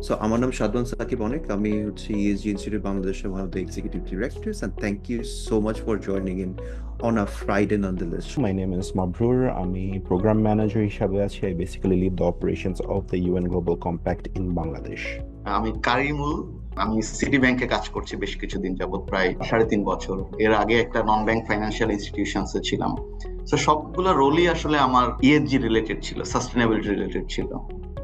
So আমার নাম সাদমান সাকিব অনেক। আমি হচ্ছে ইএসজি ইনস্টিটিউট বাংলাদেশের one of the executive directors, and thank you so much for joining in on a Friday nonetheless. My name is Mabrur. আমি program manager হিসাবে আছি. I basically lead the operations of the UN Global Compact in Bangladesh. আমি কারিমুল, আমি city ব্যাংকে কাজ করছি বেশ কিছুদিন যাবত, প্রায় 3.5 বছর। এর আগে একটা নন ব্যাংক ফাইন্যান্সিয়াল ইনস্টিটিউশনসে ছিলাম। তো সবগুলো রোলই আসলে আমার ইএসজি রিলেটেড ছিল, সাস্টেনেবিলিটি রিলেটেড ছিল।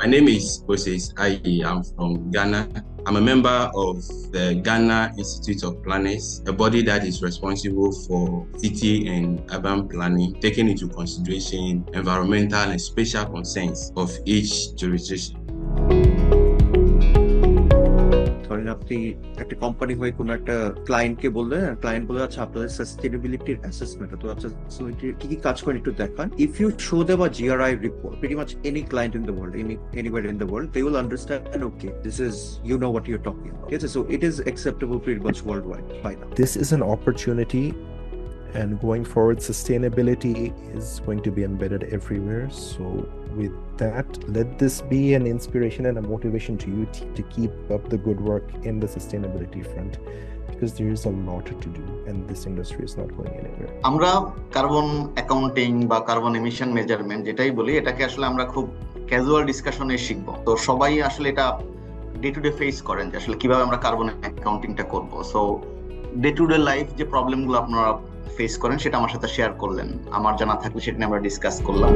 My name is Moses Ayi. I'm from Ghana. I'm a member of the Ghana Institute of Planners, a body that is responsible for city and urban planning, taking into consideration environmental and spatial concerns of each jurisdiction. ধরেন আপনি একটা company হয়ে কোনো একটা ক্লায়েন্টকে বললেন, client বলে আচ্ছা আপনাদের সাস্টেনেবিলিটির অ্যাসেসমেন্ট, তো আচ্ছা সো কি কি কাজ করেন একটু দেখান। If you show them a GRI report, pretty much any client in the world, anywhere in the world, they will understand, okay, this is, you know what you're talking about. Yes, so it is acceptable pretty much worldwide by now. This is an opportunity, and going forward, sustainability is going to be embedded everywhere. So with that, let this be an inspiration and a motivation to you to keep up the good work in the sustainability front, because there is a lot to do and this industry is not going anywhere. আমরা carbon accounting বা carbon emission measurement যেটাই বলি, এটাকে আসলে আমরা খুব casual ডিসকাশনে শিখবো। তো সবাই আসলে এটা ডে টু ডে ফেস করেন যে আসলে কিভাবে আমরা কার্বন অ্যাকাউন্টিংটা করবো। So day to day life যে প্রবলেমগুলো আপনারা ফেস করেন সেটা আমার সাথে শেয়ার করলেন, আমার জানা থাকলে সেটা নিয়ে আমরা ডিসকাস করলাম।